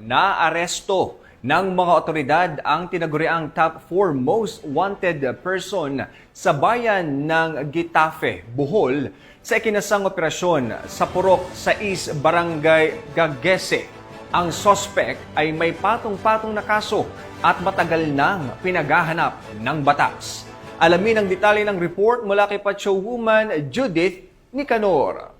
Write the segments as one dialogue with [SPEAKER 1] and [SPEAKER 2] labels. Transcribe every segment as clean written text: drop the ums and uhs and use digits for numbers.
[SPEAKER 1] Naaresto ng mga otoridad ang tinaguriang top 4 most wanted person sa bayan ng Gitafe, Bohol sa ikinasang operasyon sa Purok 6, Barangay Gagese. Ang sospek ay may patong-patong na kaso at matagal nang pinaghahanap ng batas. Alamin ang detalye ng report mula kay Pacho Woman Judith Nicanor.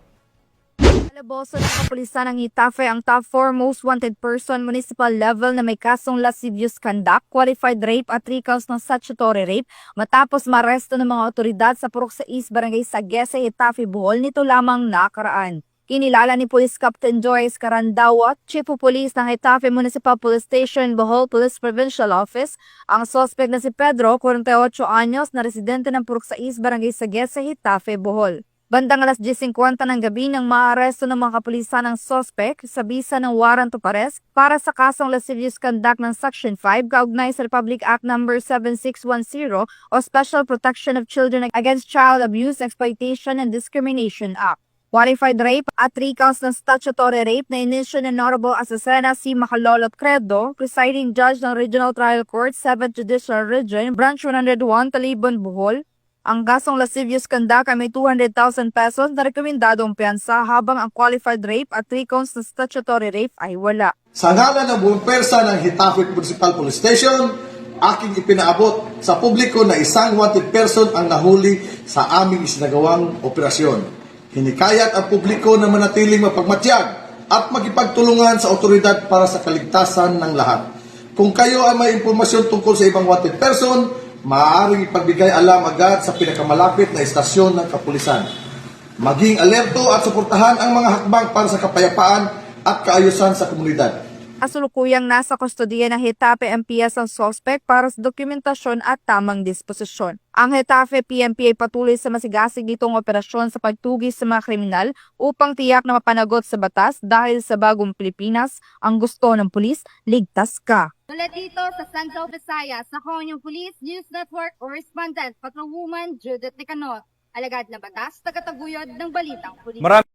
[SPEAKER 2] Alaboso ng kapulisan ng Gitafe ang top 4 most wanted person municipal level na may kasong lascivious conduct, qualified rape at 3 counts ng statutory rape matapos maresto ng mga otoridad sa Purok 6 Barangay Gagese, Gitafe, Bohol nito lamang nakaraan. Kinilala ni Police Captain Joyce Carandawat, Chief of Police ng Gitafe Municipal Police Station, Bohol Police Provincial Office, ang suspect na si Pedro, 48 anyos, na residente ng Purok 6 Barangay Gagese, Gitafe, Bohol. Bandang alas 10:50 ng gabi nang maaresto ng mga kapulisan ng sospek sa bisa ng warrant of arrest para sa kasong lascivious conduct ng Section 5 kaugnay sa Republic Act No. 7610 o Special Protection of Children Against Child Abuse, Exploitation and Discrimination Act. Qualified rape at 3 counts ng statutory rape na inisyo ni Honorable Azucena C. Macalolot Credo, presiding judge ng Regional Trial Court, 7th Judicial Region, Branch 101, Talibon, Bohol. Ang kasong lascivious conduct ay may 200,000 pesos na rekomendadong piyansa habang ang qualified rape at 3 counts ng statutory rape ay wala.
[SPEAKER 3] Sa ngalan ng buong persa ng Gitafe Municipal Police Station, aking ipinaabot sa publiko na isang wanted person ang nahuli sa aming isinagawang operasyon. Hinikayat ang publiko na manatiling mapagmatyag at magipagtulungan sa otoridad para sa kaligtasan ng lahat. Kung kayo ay may impormasyon tungkol sa ibang wanted person, maaaring ipagbigay alam agad sa pinakamalapit na istasyon ng kapulisan. Maging alerto at suportahan ang mga hakbang para sa kapayapaan at kaayusan sa komunidad.
[SPEAKER 2] Kasulukuyang nasa kustodiya ng Gitafe MPS ang suspect para sa dokumentasyon at tamang disposisyon. Ang Gitafe PNP ay patuloy sa masigasig nitong operasyon sa pagtugis sa mga kriminal upang tiyak na mapanagot sa batas dahil sa bagong Pilipinas, ang gusto ng pulis, ligtas ka.
[SPEAKER 4] Mula dito sa Central Visayas, ako ang Police News Network Correspondent, Patrolwoman Judith Nicanor. Alagad na batas, tagataguyod ng Balitang Pulis.